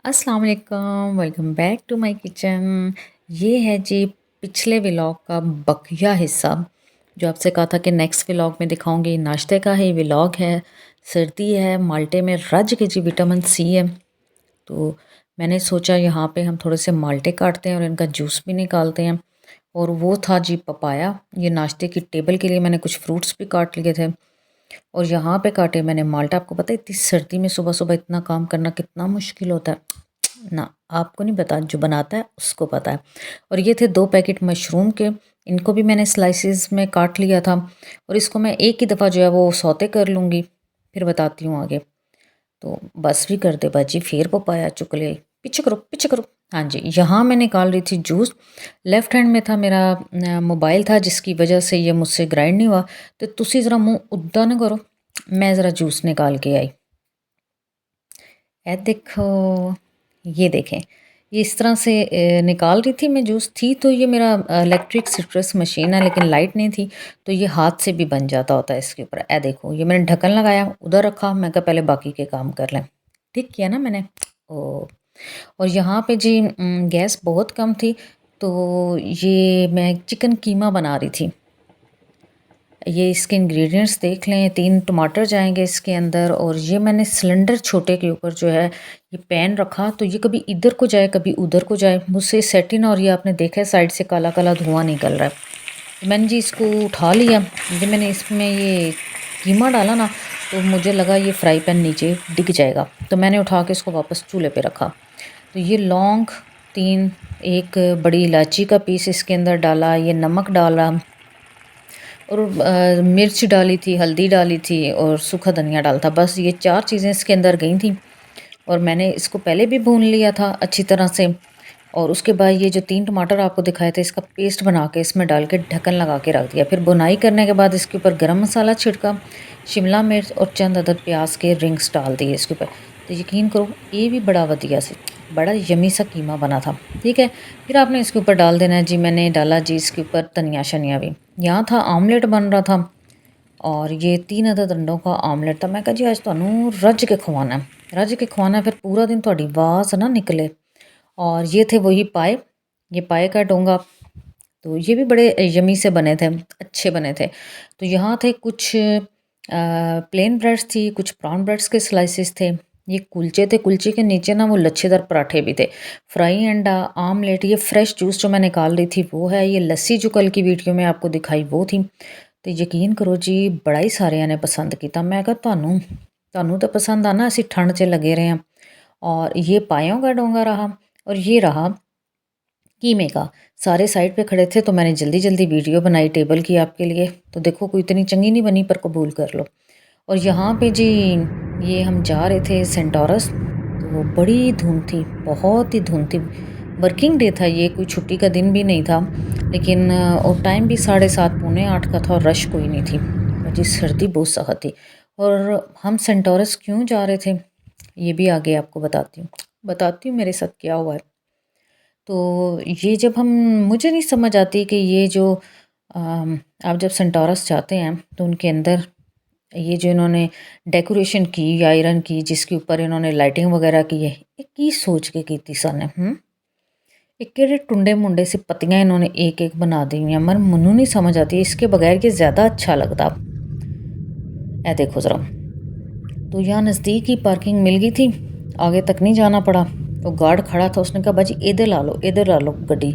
अस्सलाम वालेकुम, welcome back to my kitchen. ये है जी पिछले व्लॉग का बकिया हिस्सा जो आपसे कहा था कि नेक्स्ट व्लॉग में दिखाऊंगी। नाश्ते का ही व्लॉग है। सर्दी है, माल्टे में रज के जी विटामिन सी है, तो मैंने सोचा यहाँ पे हम थोड़े से माल्टे काटते हैं और इनका जूस भी निकालते हैं। और वो था जी पपाया। ये नाश्ते की टेबल के लिए मैंने कुछ फ्रूट्स भी काट लिए थे और यहाँ पे काटे मैंने माल्टा। आपको पता है इतनी सर्दी में सुबह सुबह इतना काम करना कितना मुश्किल होता है ना, आपको नहीं पता, जो बनाता है उसको पता है। और ये थे 2 पैकेट मशरूम के, इनको भी मैंने स्लाइसेस में काट लिया था और इसको मैं एक ही दफ़ा जो है वो सौते कर लूँगी, फिर बताती हूँ आगे। तो बस भी कर दे बाजी, फिर पपाया चुक ले, पीछे करो पीछे करो। हाँ जी, यहाँ मैं निकाल रही थी जूस। लेफ़्ट हैंड में था मेरा मोबाइल था, जिसकी वजह से ये मुझसे ग्राइंड नहीं हुआ। तो तुसी ज़रा मुँह उद्दा ना करो, मैं ज़रा जूस निकाल के आई। ए देखो, ये देखें, ये इस तरह से निकाल रही थी मैं जूस। थी तो ये मेरा इलेक्ट्रिक सिट्रस मशीन है, लेकिन लाइट नहीं थी तो ये हाथ से भी बन जाता होता है इसके ऊपर। ए देखो, ये मैंने ढक्कन लगाया, उधर रखा, मैं कहा पहले बाकी के काम कर लें। ठीक किया ना मैंने। ओ, और यहाँ पे जी गैस बहुत कम थी, तो ये मैं चिकन कीमा बना रही थी। ये इसके इंग्रेडिएंट्स देख लें, 3 टमाटर जाएंगे इसके अंदर। और ये मैंने सिलेंडर छोटे के ऊपर जो है ये पैन रखा, तो ये कभी इधर को जाए कभी उधर को जाए, मुझसे सेट इन। और ये आपने देखा है साइड से काला काला धुआं निकल रहा है। तो मैंने जी इसको उठा लिया। जब मैंने इसमें ये कीमा डाला ना, तो मुझे लगा ये फ्राई पैन नीचे डिग जाएगा, तो मैंने उठा के इसको वापस चूल्हे पे रखा। तो ये लौंग 3, एक बड़ी इलायची का पीस इसके अंदर डाला, ये नमक डाला और मिर्च डाली थी, हल्दी डाली थी और सूखा धनिया डाला था। बस ये 4 चीज़ें इसके अंदर गई थी और मैंने इसको पहले भी भून लिया था अच्छी तरह से। और उसके बाद ये जो 3 टमाटर आपको दिखाए थे, इसका पेस्ट बना के इसमें डाल के ढक्कन लगा के रख दिया। फिर बुनाई करने के बाद इसके ऊपर गरम मसाला छिड़का, शिमला मिर्च और चंद अदद प्याज के रिंग्स डाल दिए इसके ऊपर। तो यकीन करो ये भी बड़ा वधिया से बड़ा यमी सा कीमा बना था। ठीक है, फिर आपने इसके ऊपर डाल देना है जी। मैंने डाला जी इसके ऊपर धनिया शनिया भी। यहाँ था आमलेट बन रहा था और ये 3 अदद अंडों का आमलेट था। मैं कहा जी आज तुहानू रज के खवाना है, रज के खवाना है, फिर पूरा दिन थोड़ी आवाज़ ना निकले। और ये थे वही पाए, ये पाए का डोंगा। तो ये भी बड़े यमी से बने थे, अच्छे बने थे। तो यहाँ थे कुछ प्लेन ब्रेड्स थी, कुछ ब्राउन ब्रेड्स के स्लाइसेस थे, ये कुलचे थे। कुलचे के नीचे ना वो लच्छेदार पराठे भी थे, फ्राई अंडा, आमलेट। ये फ्रेश जूस जो मैं निकाल रही थी वो है, ये लस्सी जो कल की वीडियो में आपको दिखाई वो थी। तो यकीन करो जी बड़ा ही सारे ने पसंद किया। मैं कहा ਤੁਹਾਨੂੰ तो पसंद आना, असी ठंड 'ਚ लगे रहे हैं। और ये पायों का डोंगा रहा और ये रहा कीमे का। सारे साइड पे खड़े थे तो मैंने जल्दी जल्दी वीडियो बनाई टेबल की आपके लिए। तो देखो कोई इतनी चंगी नहीं बनी पर कबूल कर लो। और यहाँ पे जी ये हम जा रहे थे सेंटोरस, तो बड़ी धुंध थी, बहुत ही धुंध थी। वर्किंग डे था ये, कोई छुट्टी का दिन भी नहीं था, लेकिन और टाइम भी 7:30 पौने 8 का था और रश कोई नहीं थी। और जी सर्दी बहुत सख्त थी। और हम सेंटोरस क्यों जा रहे थे ये भी आगे आपको बताती हूँ मेरे साथ क्या हुआ है। तो ये जब हम, मुझे नहीं समझ आती कि ये जो आप जब सेंटोरस जाते हैं तो उनके अंदर ये जो इन्होंने डेकोरेशन की, आयरन की, जिसके ऊपर इन्होंने लाइटिंग वगैरह की है, ये की सोच के की थी सन एक केड़े टुंडे मुंडे से पत्तियां इन्होंने एक एक बना दी हुई हैं। मगर मनु नहीं समझ आती, इसके बगैर ये ज़्यादा अच्छा लगता। ए देखो ज़रा, तो यहाँ नज़दीक ही पार्किंग मिल गई थी, आगे तक नहीं जाना पड़ा। तो गार्ड खड़ा था, उसने कहा बाजी इधर ला लो गड्डी।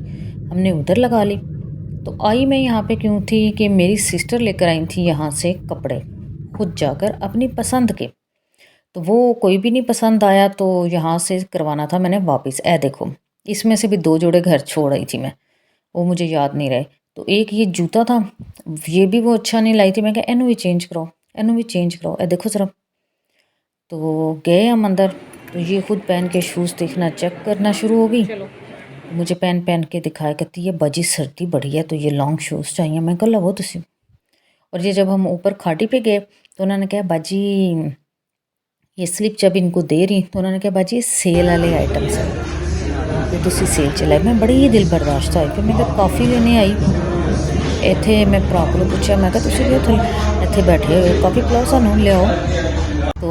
हमने उधर लगा ली। तो आई मैं यहाँ पे क्यों थी कि मेरी सिस्टर लेकर आई थी यहाँ से कपड़े, खुद जाकर अपनी पसंद के। तो वो कोई भी नहीं पसंद आया तो यहाँ से करवाना था मैंने वापस। ए देखो, इसमें से भी 2 जोड़े घर छोड़ आई थी मैं, वो मुझे याद नहीं रहे। तो एक ये जूता था, ये भी वो अच्छा नहीं लाई थी। मैं कहा इनू भी चेंज कराओ। ए देखो ज़रा। तो गए हम अंदर, तो ये खुद पहन के शूज़ देखना, चेक करना शुरू हो गई। मुझे पहन के दिखाया, कहती है बाजी सर्दी बड़ी है तो ये लॉन्ग शूज़ चाहिए। मैं कहा लवो तुसी। और ये जब हम ऊपर खाटी पे गए तो उन्होंने कहा बाजी ये स्लिप जब इनको दे रही तो उन्होंने कहा बाजी सेल वाले आइटम्स हैं तो तुसी सेल चलाए। मैं बड़ी ही दिल बर्दाश्त आई। फिर मैं काफ़ी लेने आई इत्थे। मैं भरा को पूछा, मैं कहा तुसी भी इत्थे बैठे हुए काफ़ी पिलाओ सानू लियाओ। तो